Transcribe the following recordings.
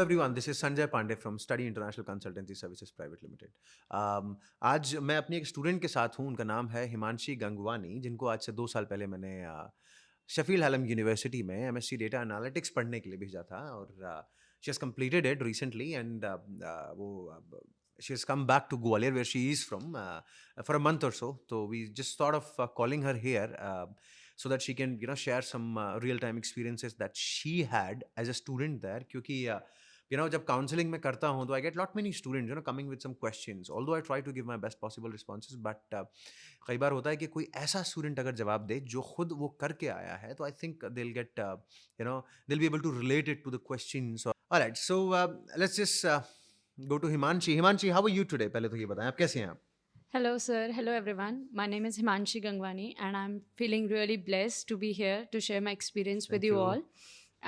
everyone, this is Sanjay Pandey from Study International Consultancy Services Private Limited. आज मैं अपनी एक स्टूडेंट के साथ हूँ, उनका नाम है हिमांशी गंगवानी, जिनको आज से 2 साल पहले मैंने शेफील्ड हैलम यूनिवर्सिटी में एमएससी डेटा एनालिटिक्स पढ़ने के लिए भेजा था और she has completed it recently and she has come back to Gwalior where she is from for a month or so. So we just thought of calling her here so that she can share some real time experiences that she had as a student there. क्योंकि जब counselling में करता हूँ तो I get lot many students coming with some questions, although I try to give my best possible responses, but कई बार होता है कि कोई ऐसा स्टूडेंट अगर जवाब दे जो खुद वो करके आया है, तो I think they will get they'll be able to relate it to the questions. All right, so let's just go to Himanshi. Himanshi, how are you today? पहले तो ये बताएं आप कैसे हैं आप? Hello, sir. Hello, everyone. My name is Himanshi Gangwani, and I'm feeling really blessed to be here to share my experience with you all.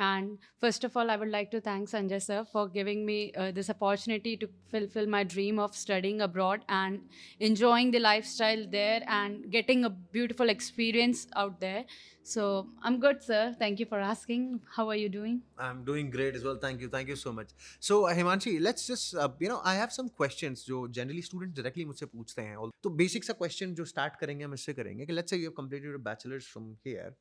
And first of all, I would like to thank Sanjay sir for giving me this opportunity to fulfill my dream of studying abroad and enjoying the lifestyle there and getting a beautiful experience out there. So I'm good, sir. Thank you for asking. How are you doing? I'm doing great as well. Thank you so much. So Himanshi, let's just I have some questions जो generally students directly मुझसे पूछते हैं. तो basic सा question जो start करेंगे हम इससे करेंगे कि let's say you have completed your bachelor's from here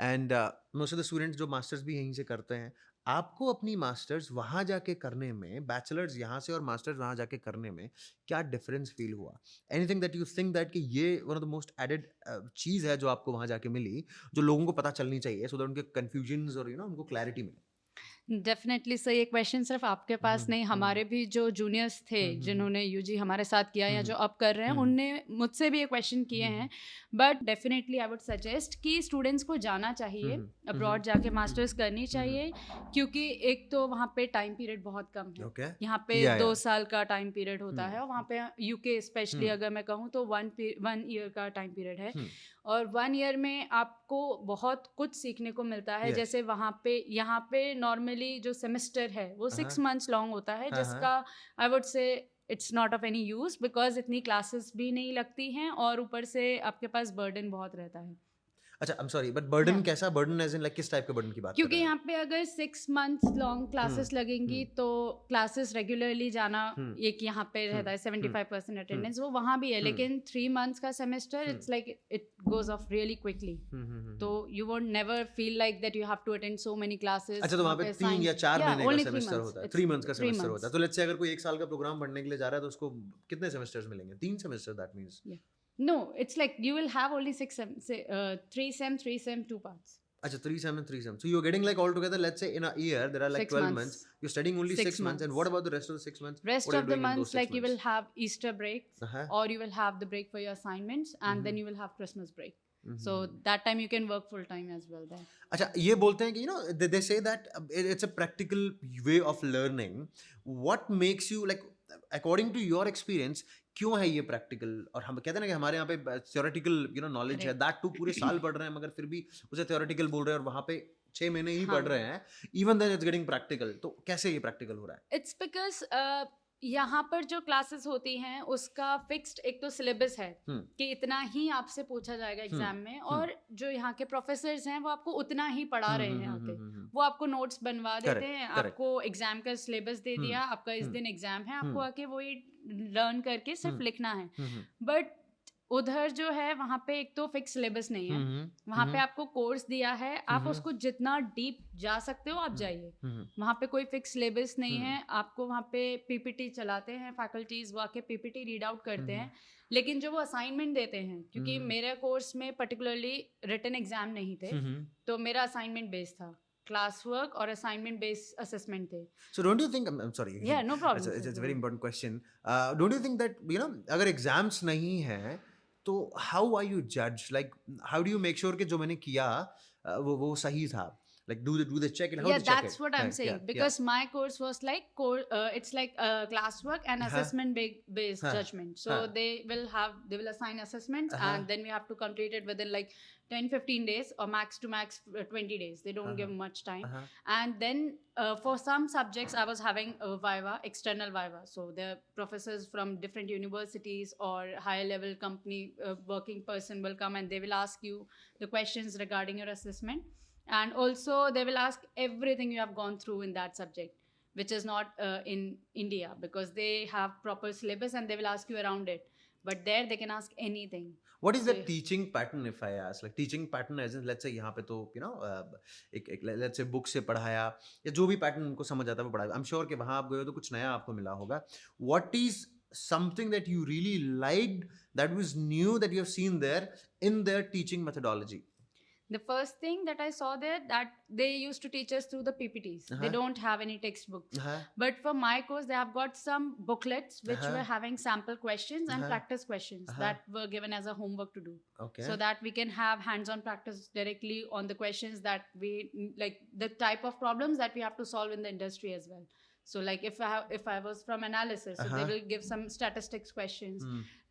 and most of the students जो masters भी यहीं से करते हैं, आपको अपनी मास्टर्स वहाँ जाके करने में, बैचलर्स यहाँ से और मास्टर्स वहाँ जाके करने में क्या डिफरेंस फील हुआ? Anything that you think that कि ये one of the most added चीज़ है जो आपको वहाँ जाके मिली, जो लोगों को पता चलनी चाहिए सो दैट उनके कन्फ्यूजन्स और उनको क्लैरिटी मिले? डेफिनेटली सर, ये क्वेश्चन सिर्फ आपके पास नहीं, हमारे भी जो जूनियर्स थे जिन्होंने यूजी हमारे साथ किया या जो अब कर रहे हैं, उनने मुझसे भी ये क्वेश्चन किए हैं. But definitely I would suggest कि स्टूडेंट्स को जाना चाहिए, अब्रॉड जाके मास्टर्स करनी चाहिए, क्योंकि एक तो वहाँ पे टाइम पीरियड बहुत कम है. यहाँ पे 2 साल का टाइम पीरियड होता है और वहाँ पे यूके स्पेशली अगर मैं कहूँ तो 1 ईयर का टाइम पीरियड है. और 1 ईयर में आपको बहुत कुछ सीखने को मिलता है. जैसे वहाँ पे यहाँ पे नॉर्मली जो सेमेस्टर है वो 6 मंथ्स लॉन्ग होता है, जिसका I would say it's not of any use because इतनी क्लासेस भी नहीं लगती हैं और ऊपर से आपके पास बर्डन बहुत रहता है. अच्छा, I am sorry, but burden कैसा? बर्डन एज इन लाइक किस टाइप के बर्डन की बात कर क्योंकि रहे हैं? यहाँ पे अगर 6 मंथ्स लॉन्ग क्लासेस लगेंगी तो क्लासेस रेगुलरली जाना एक यहाँ पे रहता है 75% अटेंडेंस, वो वहाँ भी है. लेकिन 3 मंथ्स का semester it's like it goes off really quickly, तो you won't never feel like that you have to attend so many classes. अच्छा, तो वहाँ पे 3 या 4 महीने का सेमेस्टर होता है, 3 मंथ्स का सेमेस्टर होता है. तो लेट्स से अगर कोई 1 साल का प्रोग्राम पढ़ने के लिए जा रहा है तो उसको कितने सेमेस्टर्स मिलेंगे? 3 semester, that means. No, it's like you will have only 3 sem, 2 parts. Acha, 3 sem and 3 sem. So you're getting like altogether, let's say in a year, there are like 12 months. You're studying only 6 months. And what about the rest of the 6 months? Rest of the months, like you will have Easter breaks or you will have the break for your assignments and then you will have Christmas break. So that time you can work full time as well there. अच्छा, ये बोलते हैं कि they say that it's a practical way of learning. What makes you like, according to your experience, क्यों है ये practical? और हम कहते हैं ना कि हमारे यहाँ पे थियोरेटिकल नॉलेज है, दैट टू पूरे साल पढ़ रहे हैं मगर फिर भी उसे थियोरेटिकल बोल रहे हैं और वहाँ पे 6 महीने ही पढ़ रहे हैं, even then it's getting practical. तो कैसे ये प्रैक्टिकल हो रहा है? इट्स बिकॉज यहाँ पर जो क्लासेस होती हैं उसका फिक्स्ड एक तो सिलेबस है कि इतना ही आपसे पूछा जाएगा एग्जाम में, और जो यहाँ के प्रोफेसर्स हैं वो आपको उतना ही पढ़ा रहे हैं आके. वो आपको नोट्स बनवा देते हैं, आपको एग्जाम का सिलेबस दे दिया, आपका इस दिन एग्जाम है, आपको आके वही लर्न करके सिर्फ लिखना है. बट उधर जो है वहाँ पे एक तो फिक्स सिलेबस नहीं है, वहाँ पे आपको कोर्स दिया है, आप उसको जितना डीप जा सकते हो आप जाइए. वहाँ पे कोई फिक्स सिलेबस नहीं है. आपको वहाँ पे पीपीटी चलाते हैं फैकल्टीज, वो आके पीपीटी रीड आउट करते हैं, लेकिन जो वो असाइनमेंट देते हैं, क्योंकि मेरे कोर्स में पर्टिकुलरली रिटन एग्जाम नहीं थे, तो मेरा असाइनमेंट बेस्ड था, क्लास वर्क और असाइनमेंट बेस्ड असेसमेंट थे. So don't you think, I'm sorry, yeah, no problem, it's a very important question. Don't you think that अगर एग्जाम्स नहीं है तो how are you judged? Like how do you make sure कि जो मैंने किया वो सही था? Like do they check it? How yeah, to check that's it? what I'm saying. Because my course was like it's like classwork and assessment based judgment. So they will assign assessments and then we have to complete it within like 10-15 days or max to max 20 days. They don't give much time. And then for some subjects I was having a viva, external viva. So the professors from different universities or higher level company working person will come and they will ask you the questions regarding your assessment. And also they will ask everything you have gone through in that subject. which is not in India, because they have proper syllabus and they will ask you around it. But there they can ask anything. What is So that teaching pattern, if I ask? Like teaching pattern as in, let's say यहाँ पे तो एक let's say book से पढ़ाया या जो भी pattern उनको समझ आता है वो पढ़ाया. I'm sure कि वहाँ आप गए हो तो कुछ नया आपको मिला होगा. What is something that you really liked, that was new, that you have seen there in their teaching methodology? the first thing that I saw there, that they used to teach us through the PPTs. They don't have any textbooks. But for my course, they have got some booklets which were having sample questions and practice questions that were given as a homework to do. Okay. So that we can have hands-on practice directly on the questions that we like, the type of problems that we have to solve in the industry as well. So like if I was from analysis, so they will give some statistics questions.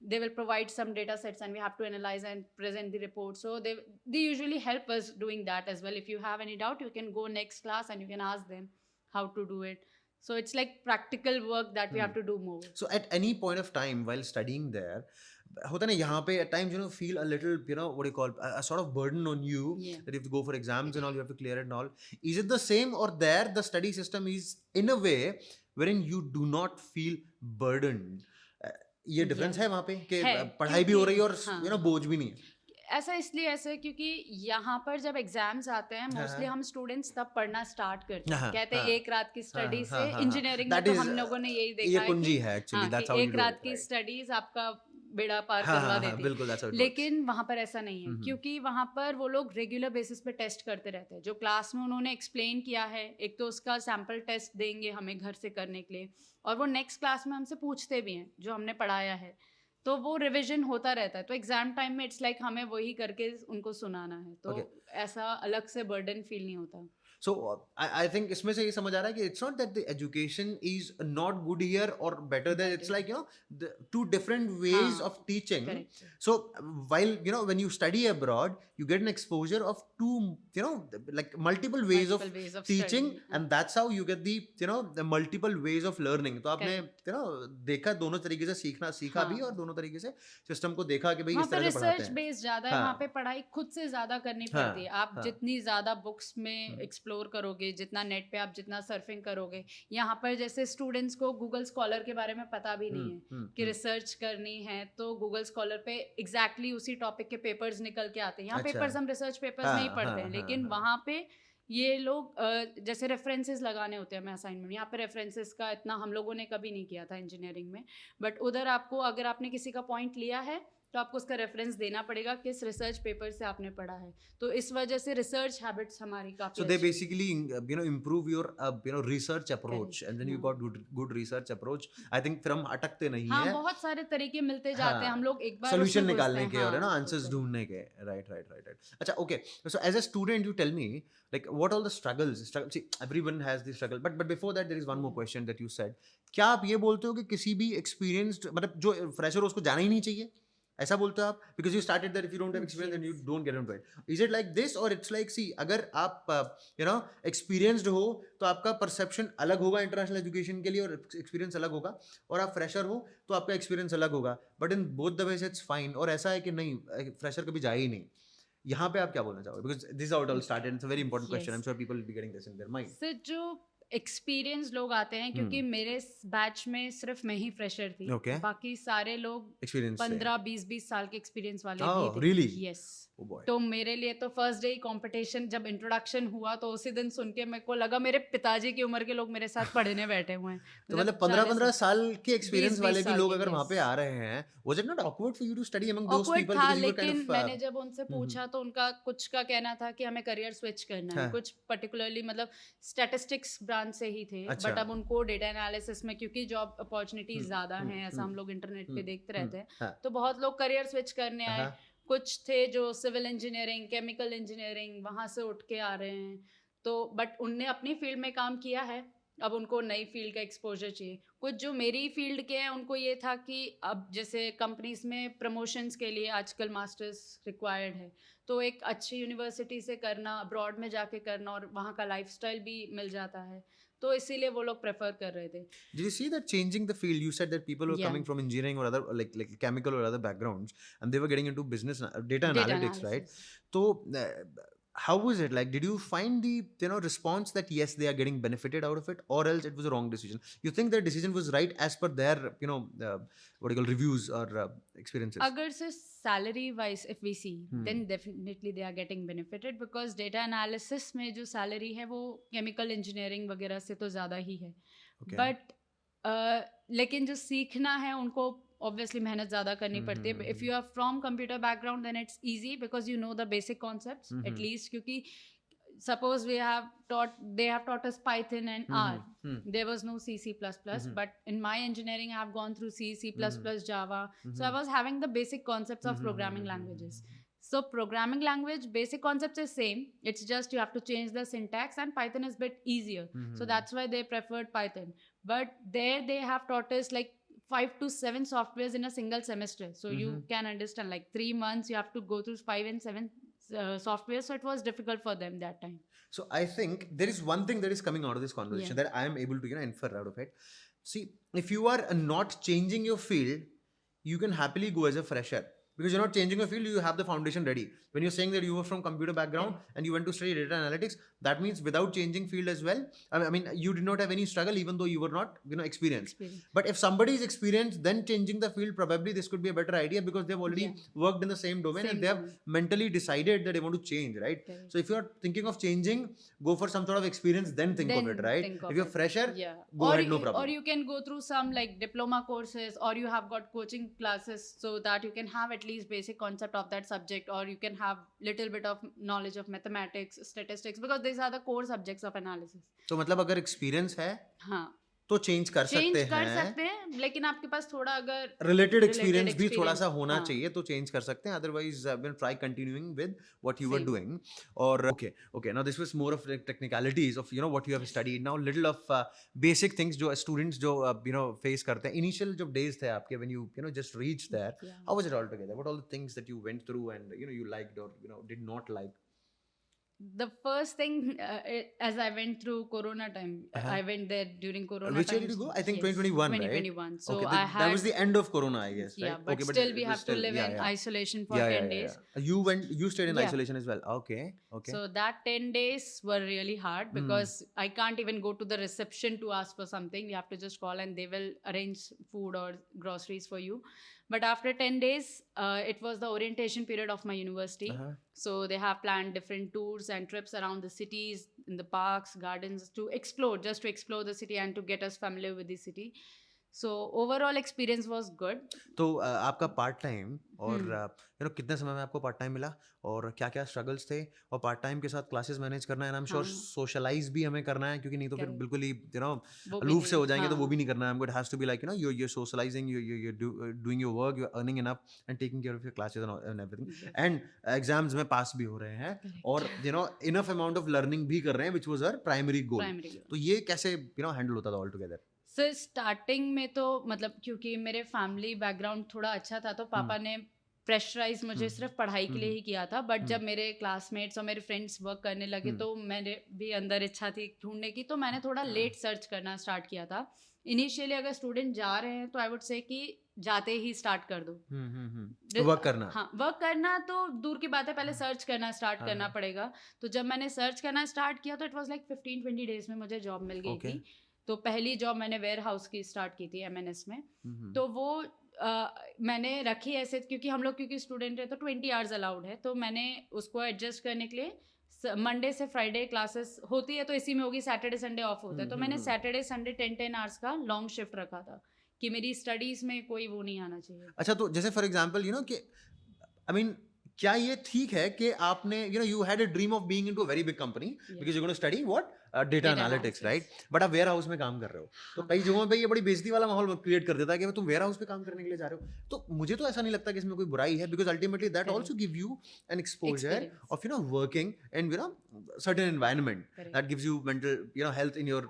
They will provide some data sets and we have to analyze and present the report. So they usually help us doing that as well. If you have any doubt, you can go next class and you can ask them how to do it. So it's like practical work that we have to do more. So at any point of time while studying there, होता ना यहाँ पे at times feel a little what do you call a sort of burden on you, that you have to go for exams and all, you have to clear it and all. Is it the same, or there the study system is in a way wherein you do not feel burdened? ये difference है वहाँ पे कि पढ़ाई भी हो रही है और बोझ भी नहीं है. ऐसा इसलिए ऐसे क्योंकि यहाँ पर जब एग्जाम्स आते हैं मोस्टली हम स्टूडेंट्स तब पढ़ना स्टार्ट करते हैं. कहते हैं एक रात की स्टडी से इंजीनियरिंग में तो हम लोगों ने यही देखा है कि एक रात की स्टडीज आपका बेड़ा पार करवा देती है. लेकिन वहाँ पर ऐसा नहीं है, क्योंकि वहाँ पर वो लोग रेगुलर बेसिस पे टेस्ट करते रहते हैं. जो क्लास में उन्होंने एक्सप्लेन किया है, एक तो उसका सैम्पल टेस्ट देंगे हमें घर से करने के लिए, और वो नेक्स्ट क्लास में हमसे पूछते भी हैं जो हमने पढ़ाया है. तो वो रिविजन होता रहता है. तो एग्जाम टाइम में इट्स लाइक हमें वही करके उनको सुनाना है. तो ऐसा अलग से बर्डन फील नहीं होता. So I think इसमें से ये समझ आ रहा है कि it's not that the education is not good here or better there. It's like the two different ways of teaching. Correct. So while when you study abroad, you get an exposure of two like multiple ways of teaching, and that's how you get the the multiple ways of learning. तो आपने देखा दोनों तरीके से सीखा भी, और दोनों तरीके से सिस्टम को देखा कि भाई इस तरह से पढ़ाते हैं. रिसर्च बेस्ड ज्यादा है वहाँ पे, पढ़ाई खुद से ज्यादा करनी पड़ती है. आप जितनी ज्यादा बुक्स में एक्सप्लोर करोगे, जितना नेट पे आप जितना सर्फिंग करोगे. यहाँ पर जैसे स्टूडेंट्स को गूगल स्कॉलर के बारे में पता भी नहीं है कि रिसर्च करनी है तो गूगल स्कॉलर पे एग्जैक्टली उसी टॉपिक के पेपर्स निकल के आते हैं. यहाँ पेपर्स हम रिसर्च पेपर्स नहीं पढ़ते हैं, लेकिन वहाँ पे ये लोग जैसे रेफरेंसेस लगाने होते हैं हमें असाइनमेंट. यहाँ पे रेफरेंसेस का इतना हम लोगों ने कभी नहीं किया था इंजीनियरिंग में, बट उधर आपको अगर आपने किसी का पॉइंट लिया है तो आपको उसका रेफरेंस देना पड़ेगा किस रिसर्च पेपर से आपने पढ़ा है. तो इस वजह से रिसर्च हैबिट्स हमारी काफी so they basically improve your research approach, and then you got good research approach. I think फिर हम अटकते नहीं हैं. हाँ, बहुत सारे तरीके मिलते जाते हैं. हम लोग एक बार solution निकालने के और आंसर्स ढूंढने के. right. अच्छा, okay. So as a student, you tell me like what all the struggles. See, everyone has the struggle, but before that there is one more question that you said. क्या आप ये बोलते हो कि किसी भी experienced मतलब जो फ्रेशर उसको जाना ही नहीं चाहिए, ऐसा बोलते हो आप? Because you started that, if you don't have experience then you don't get into it. Is it like this, और इट्स लाइक सी अगर आप एक्सपीरियंस्ड हो तो आपका परसेप्शन अलग होगा इंटरनेशनल एजुकेशन के लिए, और एक्सपीरियंस अलग होगा, और आप फ्रेशर हो तो आपका एक्सपीरियंस अलग होगा, but in both the ways it's fine. और ऐसा है कि नहीं, फ्रेशर कभी जाए ही नहीं. यहाँ पे आप क्या बोलना चाहोगे? Because this is how it all started. It's a very important question. I am sure people will be getting this in their mind. Sir जो एक्सपीरियंस लोग आते हैं, क्योंकि मेरे बैच में सिर्फ मैं ही फ्रेशर थी, बाकी सारे लोग 15-20 साल के एक्सपीरियंस वाले भी थे. really? Yes. तो मेरे लिए तो फर्स्ट डे कंपटीशन जब इंट्रोडक्शन हुआ तो उसी दिन सुन के मेरे को लगा मेरे पिताजी की उम्र के लोग मेरे साथ पढ़ने बैठे हुए हैं. तो मतलब 15 साल के एक्सपीरियंस वाले भी लोग अगर वहाँ पे आ रहे हैं, was it not awkward for you to study among those people? था, लेकिन मैंने जब उनसे पूछा तो उनका कुछ का कहना था कि हमें करियर स्विच करना है. कुछ पर्टिकुलरली मतलब स्टैटिस्टिक्स ब्रांच से ही थे, बट अब उनको डेटा एनालिसिस में, क्योंकि जॉब अपॉर्चुनिटीज ज्यादा हैं, ऐसा हम लोग इंटरनेट पे देखते रहते हैं, तो बहुत लोग करियर स्विच करने आए. कुछ थे जो सिविल इंजीनियरिंग, केमिकल इंजीनियरिंग वहाँ से उठ के आ रहे हैं, तो बट उनने अपनी फील्ड में काम किया है, अब उनको नई फील्ड का एक्सपोजर चाहिए. कुछ जो मेरी फील्ड के हैं उनको ये था कि अब जैसे कंपनीज में प्रमोशंस के लिए आजकल मास्टर्स रिक्वायर्ड है, तो एक अच्छी यूनिवर्सिटी से करना, अब्रॉड में जाके करना, और वहाँ का लाइफस्टाइल भी मिल जाता है, तो इसीलिए वो लोग प्रेफर कर रहे थे. Did you see that changing the field? You said that people were coming from engineering or other like chemical or other backgrounds, and they were getting into business data analytics, right? तो how was it like? Did you find the response that yes, they are getting benefited out of it, or else it was a wrong decision? You think their decision was right as per their what do you call, reviews or experiences? अगर से salary wise if we see Hmm. then definitely they are getting benefited because data analysis में जो salary है वो chemical engineering वगैरह से तो ज़्यादा ही है Okay. but लेकिन जो सीखना है उनको obviously मेहनत ज़्यादा करनी पड़ती है. If you are from computer background then it's easy because you know the basic concepts at least, क्योंकि suppose they have taught us Python and R. There was no C, C++, but in my engineering I have gone through C, C++, Java. So I was having the basic concepts of programming languages. So programming language basic concepts is same. It's just you have to change the syntax, and Python is bit easier. So that's why they preferred Python. But there they have taught us like 5 to 7 softwares in a single semester. So you can understand like 3 months you have to go through 5 and 7 software, so it was difficult for them that time. So I think there is one thing that is coming out of this conversation that I am able to infer out of it. See, if you are not changing your field, you can happily go as a fresher because you're not changing your field. You have the foundation ready. When you're saying that you were from computer background and you went to study data analytics, that means without changing field as well, I mean you did not have any struggle even though you were not experienced. But if somebody is experienced, then changing the field, probably this could be a better idea because they've already worked in the same domain and they have mentally decided that they want to change, right? So if you're thinking of changing, go for some sort of experience, then think of it, right? If you're fresher, go ahead, no problem. Or you can go through some like diploma courses, or you have got coaching classes so that you can have at least basic concept of that subject, or you can have little bit of knowledge of mathematics, statistics, because these are the core subjects of analysis. तो मतलब अगर experience है, हाँ, तो change कर सकते हैं, लेकिन आपके पास थोड़ा अगर रिलेटेड एक्सपीरियंस भी थोड़ा सा होना चाहिए तो चेंज कर सकते हैं. Otherwise try continuing with what you were doing. और okay now this was more of technicalities of what you have studied. Now little of basic things जो स्टूडेंट्स जो फेस करते हैं. इनिशियल जो डेज थे आपके when you just reach there, how was it all together? What all the things that you went through and you liked और did not like? The first thing, as I went through Corona time, I went there during Corona. Which year did you go? I think 2021, 2021. Right? So okay, that was the end of Corona, I guess, right? Yeah, but still we have to live in isolation for 10 days. You stayed in isolation as well. Okay. So that 10 days were really hard because I can't even go to the reception to ask for something. You have to just call and they will arrange food or groceries for you. But after 10 days, it was the orientation period of my university. So they have planned different tours and trips around the cities, in the parks, gardens, to explore the city and to get us familiar with the city. So overall experience was good. तो आपका part time और कितने समय में आपको part time मिला और क्या क्या स्ट्रगल्स थे? और पार्ट टाइम के साथ क्लासेस मैनेज करना है, आई एम श्योर सोशलाइज भी हमें करना है, क्योंकि नहीं तो फिर बिल्कुल ही अलूफ से हो जाएंगे. तो वो भी नहीं करना है हमको. It has to be like you're socializing, you're doing your work, you're earning enough and taking care of your classes and everything. And exams में पास भी हो रहे हैं और enough amount of learning भी कर रहे हैं, which was our primary goal. तो ये कैसे हैंडल होता था ऑल टुगेदर? सर स्टार्टिंग में तो मतलब क्योंकि मेरे फैमिली बैकग्राउंड थोड़ा अच्छा था तो पापा ने प्रेशराइज मुझे सिर्फ पढ़ाई के लिए ही किया था. बट जब मेरे क्लासमेट्स और मेरे फ्रेंड्स वर्क करने लगे तो मेरे भी अंदर इच्छा थी ढूंढने की, तो मैंने थोड़ा लेट सर्च करना स्टार्ट किया था. इनिशियली अगर स्टूडेंट जा रहे हैं तो आई वुड से कि जाते ही स्टार्ट कर दो. वर्क करना, हाँ वर्क करना तो दूर की बात है, पहले सर्च करना स्टार्ट करना पड़ेगा. तो जब मैंने सर्च करना स्टार्ट किया तो इट वाज लाइक 15-20 डेज में मुझे जॉब मिल गई थी. तो पहली जॉब मैंने वेयर हाउस की स्टार्ट की थी एमएनएस में. तो वो मैंने रखी ऐसे क्योंकि स्टूडेंट है तो 20 आवर्स अलाउड है. तो मैंने उसको एडजस्ट करने के लिए मंडे से फ्राइडे क्लासेस होती है तो इसी में होगी, सैटरडे संडे ऑफ होता है. तो मैंने सैटरडे संडे 10 आवर्स का लॉन्ग शिफ्ट रखा था कि मेरी स्टडीज में कोई वो नहीं आना चाहिए. अच्छा, तो जैसे फॉर एग्जांपल कि आई मीन क्या ये ठीक है कि आपने you had a dream of being into a very big company because you gonna study what data analytics, right? But आप वेयर हाउस में काम कर रहे हो. तो कई जगहों पे ये बड़ी बेइज्जती वाला माहौल क्रिएट कर देता है कि तुम वेयर हाउस पे काम करने के लिए जा रहे हो. तो मुझे तो ऐसा नहीं लगता कि इसमें कोई बुराई है, because ultimately that also give you N exposure of working in certain environment that gives you mental health in your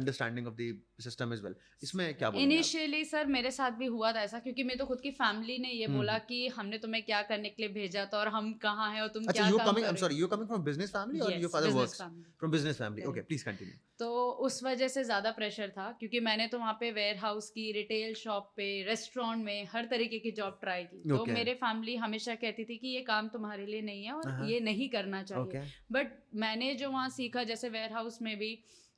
understanding of the system as well. इसमें क्या बोलूं? इनिशियली सर मेरे साथ भी हुआ था ऐसा, क्योंकि मेरे तो खुद की फैमिली ने ये बोला कि हमने तुम्हें क्या करने के लिए भेजा था और हम कहाँ हैं और तुम क्या काम कर रहे हो. I'm sorry, you're coming from business family or your father works from business family? Okay. Please continue. तो उस वजह से ज़्यादा प्रेशर था, क्योंकि मैंने तो वहाँ पे वेयर हाउस की, रिटेल शॉप पे, रेस्टोरेंट में हर तरीके की जॉब ट्राई की। तो ओके। मेरे फैमिली हमेशा कहती थी कि ये काम तुम्हारे लिए नहीं है और हाँ, ये नहीं करना चाहिए। ओके। बट मैंने जो वहाँ सीखा, जैसे वेयर हाउस में भी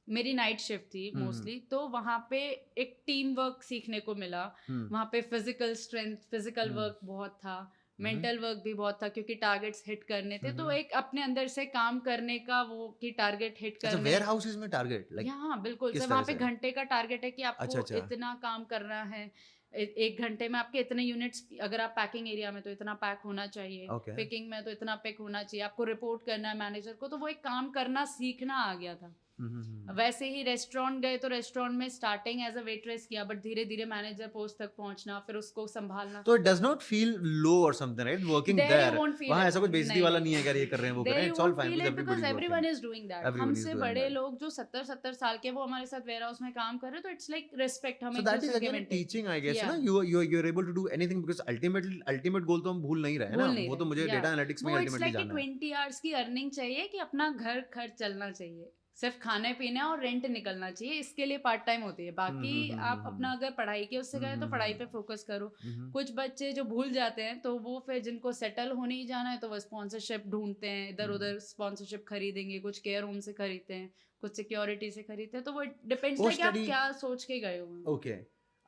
मेरी नाइट शिफ्ट थी मोस्टली, तो वहाँ पे एक टीम वर्क सीखने को मिला। वहाँ पे फिजिकल स्ट्रेंथ, फिजिकल वर्क बहुत था, मेंटल वर्क भी बहुत था, क्योंकि टारगेट्स हिट करने थे। तो एक अपने अंदर से काम करने का वो कि टारगेट हिट अच्छा, करने। वेयर हाउसेज में टारगेट लाइक हाँ बिल्कुल किस सर, तरह वहाँ पे से? घंटे का टारगेट है कि अच्छा, आपको अच्छा। इतना काम करना है। एक घंटे में आपके इतने यूनिट्स, अगर आप पैकिंग एरिया में तो इतना पैक होना चाहिए, ओके। पिकिंग में तो इतना पिक होना चाहिए, आपको रिपोर्ट करना है मैनेजर को। तो वो एक काम करना सीखना आ गया था। वैसे ही रेस्टोरेंट गए तो रेस्टोरेंट में स्टार्टिंग एज अ वेट्रेस किया, बट धीरे धीरे मैनेजर पोस्ट तक पहुंचना, फिर उसको संभालना। तो it does not feel low और something right working There you there? won't feel वहाँ it. ऐसा कुछ बेइज्जती नहीं वाला नहीं नहीं है कि यार ये कर रहे हैं वो कर There रहे हैं, you it's all won't fine feel because it because everybody is everyone working, is doing that. Everybody is हमसे डूइंग बड़े दैट। लोग जो 70-70 साल के, वो हमारे साथ वेयर हाउस में काम कर रहे हैं, तो इट्स लाइक रिस्पेक्ट, हम So एक that is दूसरे के again a maintain. teaching, I guess, ना Yeah, you're able to do anything because ultimate goal तो हम भूल नहीं रहे हैं ना, भूल नहीं वो तो रहे। मुझे या डेटा एनालिटिक्स में वो इट्स अल्टीमेटली लाइक कि जाना है। 20 आवर्स की अर्निंग चाहिए कि अपना घर खर्च चलना चाहिए, सिर्फ खाने पीने और रेंट निकलना चाहिए, इसके लिए पार्ट टाइम होती है। बाकी आप अपना अगर पढ़ाई के उससे गए तो पढ़ाई पे फोकस करो। कुछ बच्चे जो भूल जाते हैं, तो वो फिर जिनको सेटल होने ही जाना है, तो वो स्पॉन्सरशिप ढूंढते हैं, इधर उधर स्पॉन्सरशिप खरीदेंगे, कुछ केयर होम से खरीदते हैं, कुछ सिक्योरिटी से खरीदते हैं। तो वो डिपेंड्स पोस्ट लाइक आप स्टडी, क्या सोच के गए हो। ओके,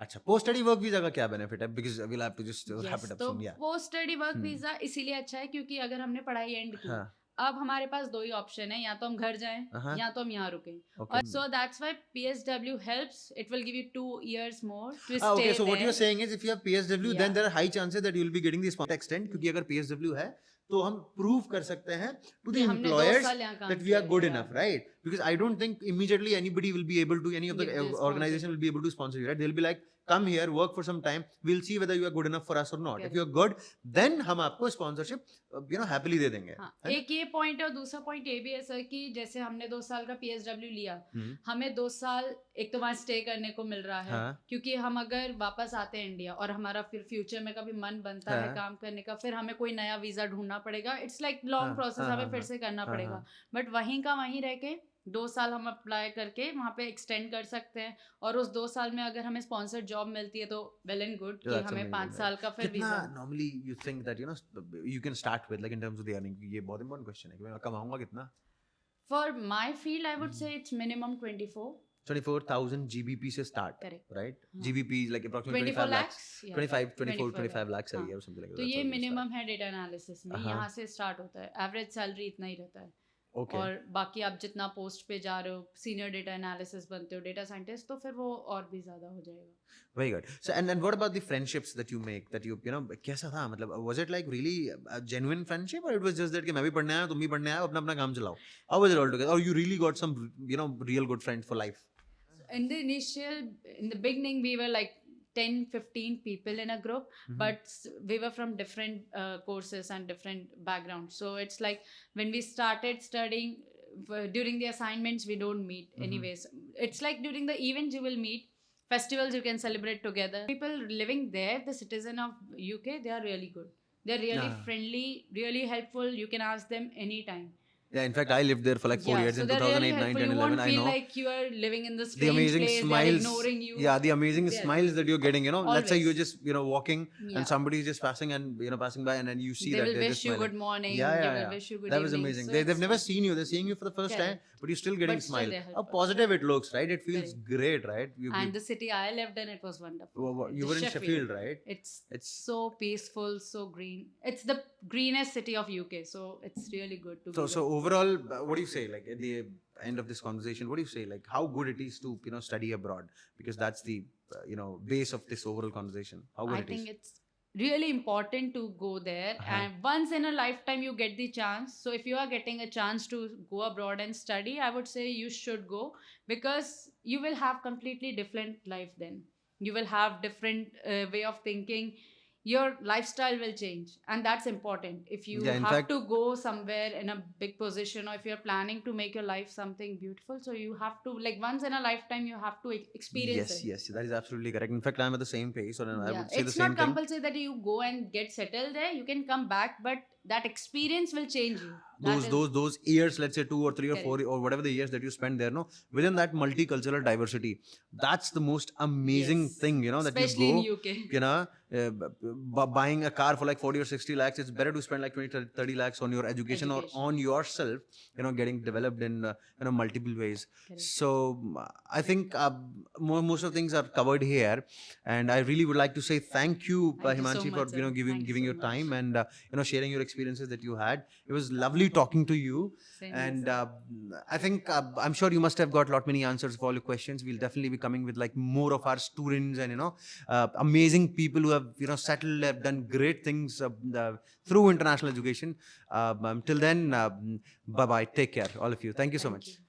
अच्छा, पोस्ट स्टडी वर्क वीजा का क्या बेनिफिट है? Because we will have to just wrap yes, it up too soon, या। पोस्ट स्टडी वर्क वीजा इसीलिए अच्छा है क्योंकि अगर हमने पढ़ाई एंड की, हाँ, अब हमारे पास दो ही ऑप्शन है, या तो हम घर जाएं हाँ, या तो हम यहाँ रुकें। ओके। और so that's why PSW helps, it will give you 2 years more to Ah, stay okay, so what there। you're saying is if you have PSW, then Yeah, there are high chances that you'll be getting the sponsor extend, क्योंकि अगर PSW है तो हम prove कर सकते हैं to the कि हमने 2 employers साल यहाँ काम that we are किया good है। enough, right? Because I don't think immediately anybody will be able to, any of the Give this organization will be able to sponsor you, right? They'll be like, come here, work for some time, we'll see whether you are good enough for us or not. If Correct। you're good, then हम आपको sponsorship happily दे देंगे, हाँ, है ना? एक ये point है, और दूसरा पॉइंट ये भी है सर कि जैसे हमने 2 साल का PSW लिया, हम्म, हमें 2 साल एक तो वहाँ स्टे करने को मिल रहा है। हाँ, क्योंकि हम अगर वापस आते हैं इंडिया और हमारा फिर फ्यूचर में कभी मन बनता है हाँ, काम करने का, फिर हमें कोई नया वीजा ढूंढना पड़ेगा। इट्स लाइक हाँ, लॉन्ग प्रोसेस, हाँ, हमें हाँ, फिर हाँ, से करना हाँ, पड़ेगा। हाँ, बट वहीं का वहीं रह के 2 साल हम अप्लाई करके वहाँ पे एक्सटेंड कर सकते हैं, और उस 2 साल में अगर हमें स्पॉन्सर जॉब मिलती है तो वेल एंड गुड So कि that's हमें amazing, 5 right? साल का फिर कितना visa. normally you think that you can start with, like in terms of the earning? ये बहुत important question है कि मैं कमाऊंगा कितना? For my field I would say it's minimum 24। 24,000 GBP से start, करेक्ट, right? हाँ। GBP is like approximately 24 25 lakhs. lakhs, 25 lakhs a हाँ। year or something like that. तो That's ये how you start. मिनिमम है डेटा एनालिसिस में, हाँ, यहाँ से स्टार्ट होता है। एवरेज सैलरी इतना ही रहता है। okay. और बाकी आप जितना पोस्ट पे जा रहे हो, सीनियर डेटा एनालिसिस बनते हो, डेटा साइंटिस्ट, तो फिर वो और भी ज्यादा हो जाएगा। Very good. So and what about the friendships that you make, that you know कैसा था, मतलब was it like really a genuine friendship, or it was just that कि मैं भी पढ़ने आया तुम भी पढ़ने आए, अपना अपना काम चलाओ? How was it all together? Or you really got some real good friends for life? In the beginning, we were like 10-15 people in a group, but we were from different courses and different backgrounds. So it's like when we started studying, during the assignments we don't meet anyways. It's like during the events you will meet, festivals you can celebrate together. People living there, the citizen of UK, they are really good. They're really Yeah. friendly, really helpful. You can ask them anytime. Yeah, in fact, I lived there for like 4 years so in they're really 2008, 9, helpful. 10, You 11. won't I feel know. like you are living in the The strange amazing place. They're smiles, ignoring you. yeah, the amazing They're- smiles that you're getting, let's say Always. you're just walking Yeah. and somebody's just passing and passing by, and then you see They that will they're wish just you smiling. good morning. Yeah, They yeah, will yeah. wish you good That was evening. amazing. So They've it's never like- seen you, they're seeing you for the first time, Correct. but you're still getting But still smile. they're How helpful. positive it looks, right? It feels Correct. great, right? And the city I lived in, it was wonderful. You were in Sheffield, right? It's It's so peaceful, so green. It's the greenest city of UK, so it's really good to be so there. overall, what do you say? Like at the end of this conversation, what do you say? Like how good it is to study abroad, because that's the base of this overall conversation. How good I it is? think it's really important to go there, and once in a lifetime you get the chance. So if you are getting a chance to go abroad and study, I would say you should go, because you will have completely different life then. You will have different way of thinking. Your lifestyle will change, and that's important. If you Yeah, in have fact- to go somewhere in a big position, or if you're planning to make your life something beautiful, so you have to, like, once in a lifetime you have to experience it. Yes, that is absolutely correct. In fact, I'm at the same pace, or I Yeah, would say the it's same not thing. compulsory that you go and get settled there. You can come back, but that experience will change you. those is- those years, let's say 2 or 3 or 4 Correct. or whatever the years that you spend there, no, within that multicultural diversity, that's the most amazing Yes. thing, that Especially you in go, UK. buying a car for like 40 or 60 lakhs. It's better to spend like 20 30 lakhs on your education or Education. on yourself, getting developed in multiple ways. Correct. So I think most of the things are covered here, and I really would like to say thank you, Thank you so Himanshi, for much, sir. giving Thank you giving so your much. time and sharing your experiences that you had. It was lovely talking to you. Same here, And sir. I think I'm sure you must have got a lot many answers for all your questions. We'll definitely be coming with like more of our students and amazing people who have settled, have done great things through international education. Till then, bye bye. Take care, all of you. Thank you so Thank much. you.